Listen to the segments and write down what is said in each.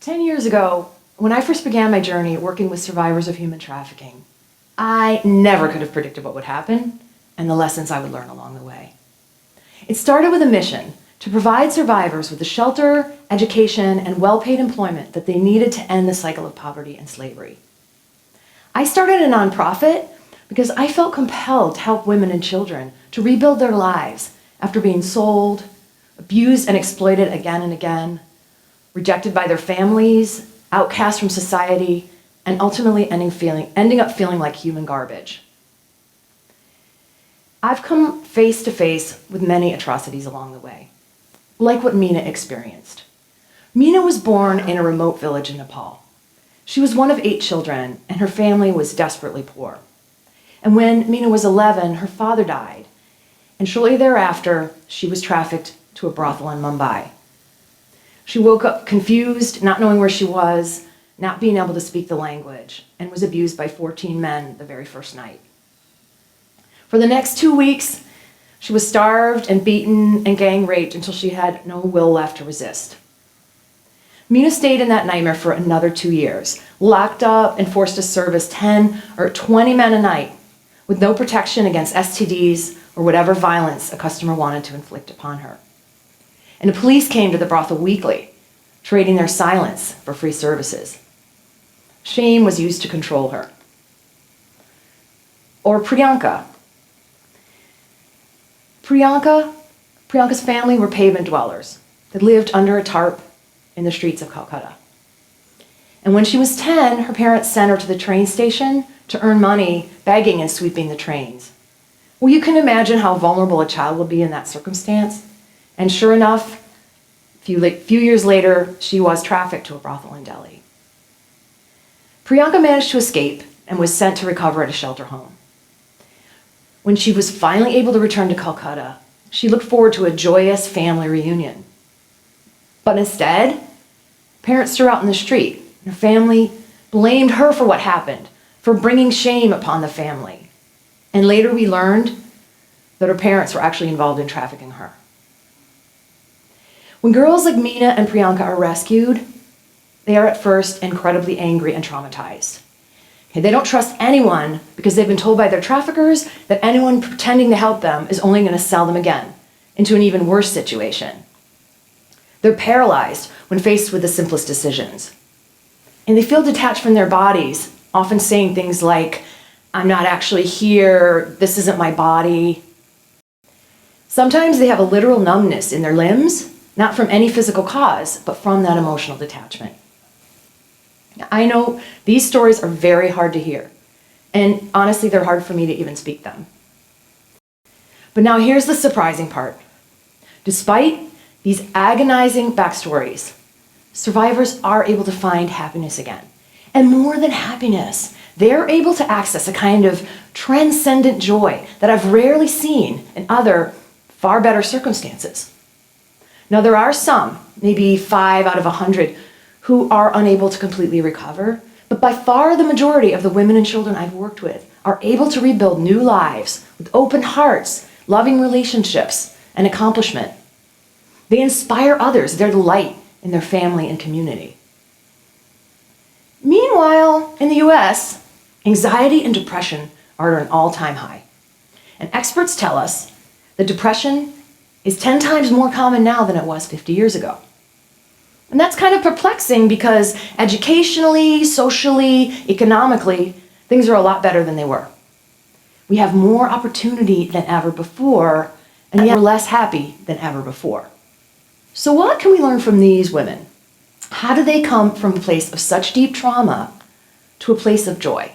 10 years ago, when I first began my journey working with survivors of human trafficking, I never could have predicted what would happen and the lessons I would learn along the way. It started with a mission to provide survivors with the shelter, education, and well-paid employment that they needed to end the cycle of poverty and slavery. I started a nonprofit because I felt compelled to help women and children to rebuild their lives after being sold, abused and exploited again and again, rejected by their families, outcast from society, and ultimately ending up feeling like human garbage. I've come face to face with many atrocities along the way, like what Meena experienced. Meena was born in a remote village in Nepal. She was one of 8 children, and her family was desperately poor. And when Meena was 11, her father died, and shortly thereafter, she was trafficked to a brothel in Mumbai. She woke up confused, not knowing where she was, not being able to speak the language, and was abused by 14 men the very first night. For the next 2 weeks, she was starved and beaten and gang raped until she had no will left to resist. Meena stayed in that nightmare for another 2 years, locked up and forced to service 10 or 20 men a night, with no protection against STDs or whatever violence a customer wanted to inflict upon her. And the police came to the brothel weekly, trading their silence for free services. Shame was used to control her. Or Priyanka. Priyanka's family were pavement dwellers that lived under a tarp in the streets of Calcutta. And when she was 10, her parents sent her to the train station to earn money begging and sweeping the trains. Well, you can imagine how vulnerable a child would be in that circumstance. And sure enough, a few years later, she was trafficked to a brothel in Delhi. Priyanka managed to escape and was sent to recover at a shelter home. When she was finally able to return to Calcutta, she looked forward to a joyous family reunion. But instead, parents threw her out in the street, and her family blamed her for what happened, for bringing shame upon the family. And later we learned that her parents were actually involved in trafficking her. When girls like Meena and Priyanka are rescued, they are at first incredibly angry and traumatized. They don't trust anyone because they've been told by their traffickers that anyone pretending to help them is only going to sell them again into an even worse situation. They're paralyzed when faced with the simplest decisions. And they feel detached from their bodies, often saying things like, "I'm not actually here, this isn't my body." Sometimes they have a literal numbness in their limbs, not from any physical cause, but from that emotional detachment. I know these stories are very hard to hear, and honestly, they're hard for me to even speak them. But now here's the surprising part. Despite these agonizing backstories, survivors are able to find happiness again. And more than happiness, they're able to access a kind of transcendent joy that I've rarely seen in other, far better circumstances. Now, there are some, maybe 5 out of 100, who are unable to completely recover, but by far the majority of the women and children I've worked with are able to rebuild new lives with open hearts, loving relationships, and accomplishment. They inspire others. They're the light in their family and community. Meanwhile, in the US, anxiety and depression are at an all-time high. And experts tell us that depression is 10 times more common now than it was 50 years ago. And that's kind of perplexing because educationally, socially, economically, things are a lot better than they were. We have more opportunity than ever before, and yet we're less happy than ever before. So what can we learn from these women? How do they come from a place of such deep trauma to a place of joy?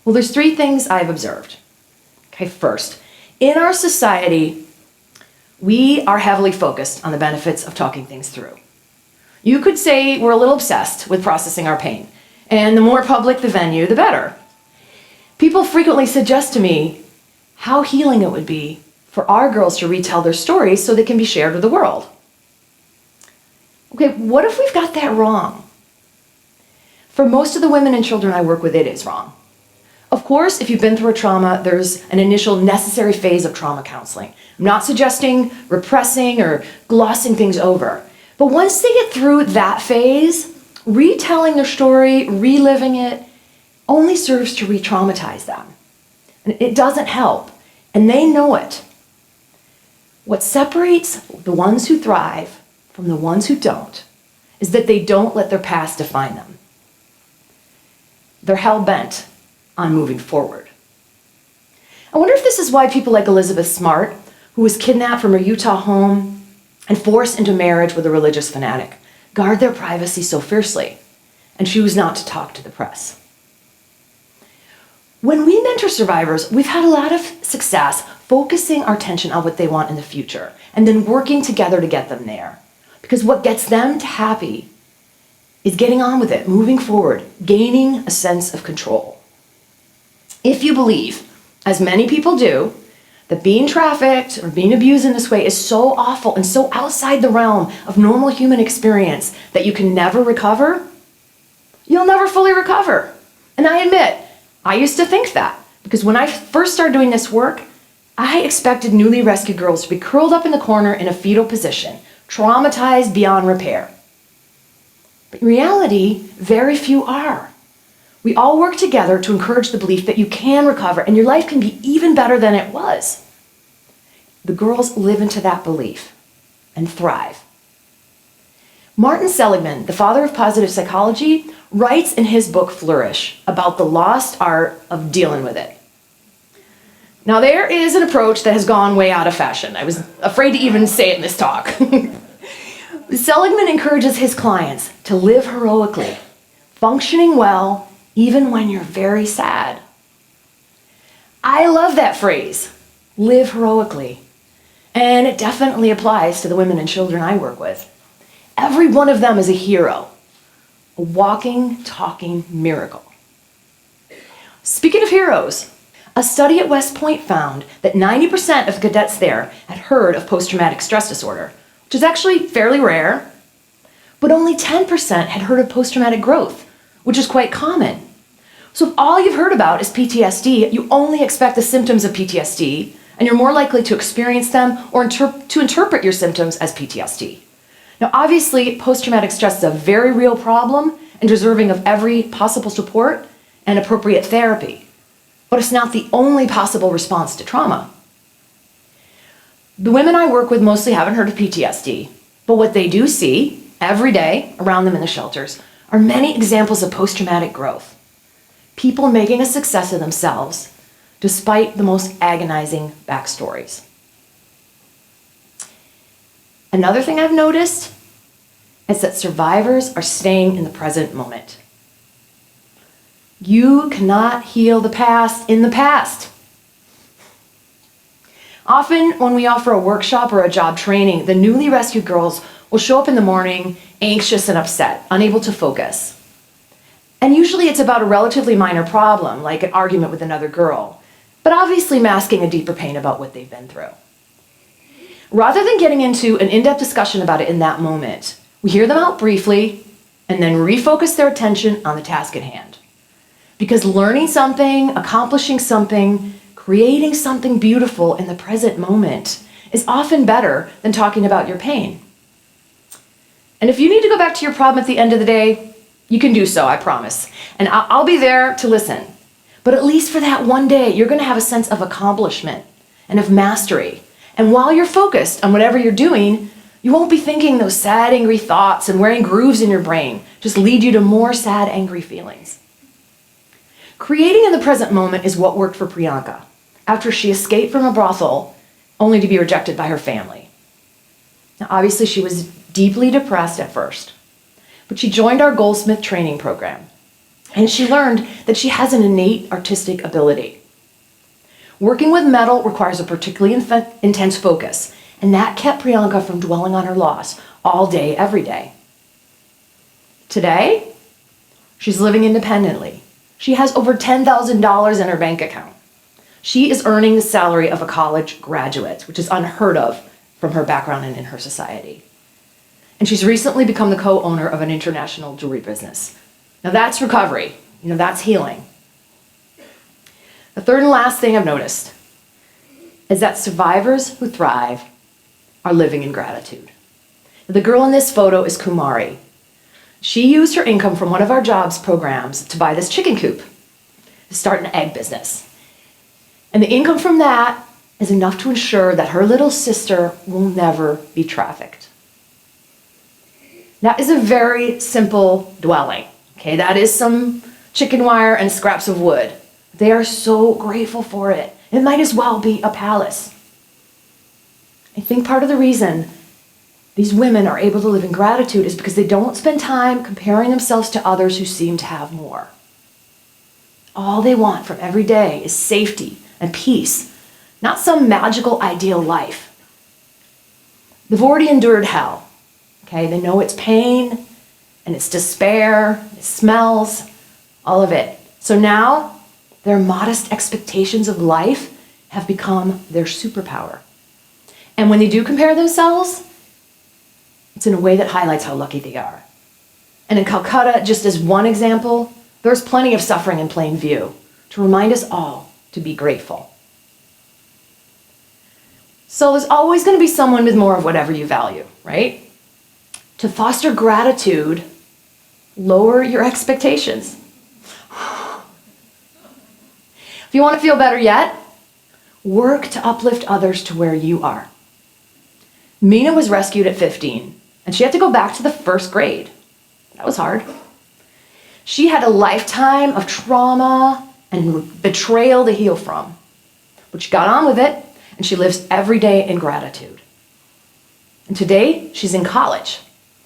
Well, there's 3 things I've observed. Okay, first, in our society, we are heavily focused on the benefits of talking things through. You could say we're a little obsessed with processing our pain, and the more public the venue, the better. People frequently suggest to me how healing it would be for our girls to retell their stories so they can be shared with the world. Okay, what if we've got that wrong? For most of the women and children I work with, it is wrong. Of course, if you've been through a trauma, there's an initial necessary phase of trauma counseling. I'm not suggesting repressing or glossing things over, But once they get through that phase, retelling their story, reliving it, only serves to re-traumatize them. And it doesn't help, and they know it. What separates the ones who thrive from the ones who don't is that they don't let their past define them. They're hell-bent on moving forward. I wonder if this is why people like Elizabeth Smart, who was kidnapped from her Utah home and forced into marriage with a religious fanatic, guard their privacy so fiercely and choose not to talk to the press. When we mentor survivors, we've had a lot of success focusing our attention on what they want in the future and then working together to get them there. Because what gets them happy is getting on with it, moving forward, gaining a sense of control. If you believe, as many people do, that being trafficked or being abused in this way is so awful and so outside the realm of normal human experience that you can never recover, you'll never fully recover. And I admit, I used to think that, because when I first started doing this work, I expected newly rescued girls to be curled up in the corner in a fetal position, traumatized beyond repair. But in reality, very few are. We all work together to encourage the belief that you can recover and your life can be even better than it was. The girls live into that belief and thrive. Martin Seligman, the father of positive psychology, writes in his book Flourish about the lost art of dealing with it. Now, there is an approach that has gone way out of fashion. I was afraid to even say it in this talk. Seligman encourages his clients to live heroically, functioning well even when you're very sad. I love that phrase, live heroically. And it definitely applies to the women and children I work with. Every one of them is a hero, a walking, talking miracle. Speaking of heroes, a study at West Point found that 90% of the cadets there had heard of post-traumatic stress disorder, which is actually fairly rare, but only 10% had heard of post-traumatic growth, which is quite common. So if all you've heard about is PTSD, you only expect the symptoms of PTSD, and you're more likely to experience them or to interpret your symptoms as PTSD. Now, obviously, post-traumatic stress is a very real problem and deserving of every possible support and appropriate therapy. But it's not the only possible response to trauma. The women I work with mostly haven't heard of PTSD, but what they do see every day around them in the shelters are many examples of post-traumatic growth. People making a success of themselves despite the most agonizing backstories. Another thing I've noticed is that survivors are staying in the present moment. You cannot heal the past in the past. Often when we offer a workshop or a job training, the newly rescued girls will show up in the morning anxious and upset, unable to focus. And usually it's about a relatively minor problem, like an argument with another girl, but obviously masking a deeper pain about what they've been through. Rather than getting into an in-depth discussion about it in that moment, we hear them out briefly and then refocus their attention on the task at hand. Because learning something, accomplishing something, creating something beautiful in the present moment is often better than talking about your pain. And if you need to go back to your problem at the end of the day, you can do so, I promise. And I'll be there to listen. But at least for that one day, you're going to have a sense of accomplishment and of mastery. And while you're focused on whatever you're doing, you won't be thinking those sad, angry thoughts and wearing grooves in your brain just lead you to more sad, angry feelings. Creating in the present moment is what worked for Priyanka after she escaped from a brothel only to be rejected by her family. Now, obviously, she was deeply depressed at first, but she joined our Goldsmith training program, and she learned that she has an innate artistic ability. Working with metal requires a particularly intense focus, and that kept Priyanka from dwelling on her loss all day, every day. Today, she's living independently. She has over $10,000 in her bank account. She is earning the salary of a college graduate, which is unheard of from her background and in her society. And she's recently become the co-owner of an international jewelry business. Now that's recovery. That's healing. The third and last thing I've noticed is that survivors who thrive are living in gratitude. The girl in this photo is Kumari. She used her income from one of our jobs programs to buy this chicken coop, to start an egg business. And the income from that is enough to ensure that her little sister will never be trafficked. That is a very simple dwelling. Okay, that is some chicken wire and scraps of wood. They are so grateful for it. It might as well be a palace. I think part of the reason these women are able to live in gratitude is because they don't spend time comparing themselves to others who seem to have more. All they want from every day is safety and peace, not some magical ideal life. They've already endured hell. Okay, they know it's pain and it's despair, it smells, all of it. So now their modest expectations of life have become their superpower. And when they do compare themselves, it's in a way that highlights how lucky they are. And in Calcutta, just as one example, there's plenty of suffering in plain view to remind us all to be grateful. So there's always going to be someone with more of whatever you value, right? To foster gratitude, lower your expectations. If you want to feel better yet, work to uplift others to where you are. Mina was rescued at 15, and she had to go back to the first grade. That was hard. She had a lifetime of trauma and betrayal to heal from, but she got on with it, and she lives every day in gratitude. And today, she's in college,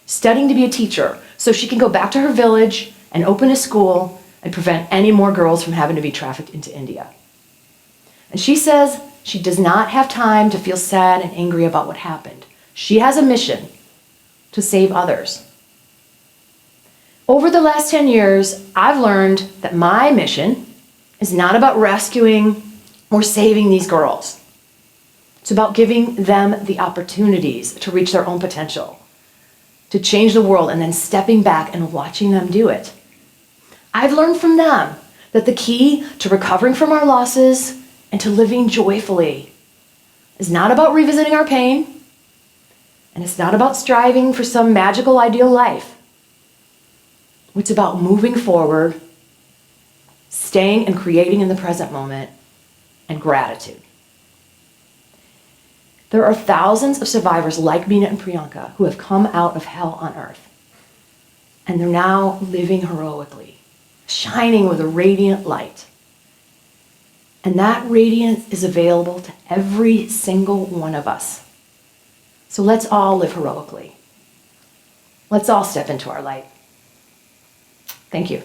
studying to be a teacher, so she can go back to her village and open a school and prevent any more girls from having to be trafficked into India. And she says she does not have time to feel sad and angry about what happened. She has a mission to save others. Over the last 10 years, I've learned that my mission is not about rescuing or saving these girls. It's about giving them the opportunities to reach their own potential, to change the world, and then stepping back and watching them do it. I've learned from them that the key to recovering from our losses and to living joyfully is not about revisiting our pain, and it's not about striving for some magical ideal life. It's about moving forward, staying and creating in the present moment, and gratitude. There are thousands of survivors like Mina and Priyanka who have come out of hell on earth, and they're now living heroically, shining with a radiant light. And that radiance is available to every single one of us. So let's all live heroically. Let's all step into our light. Thank you.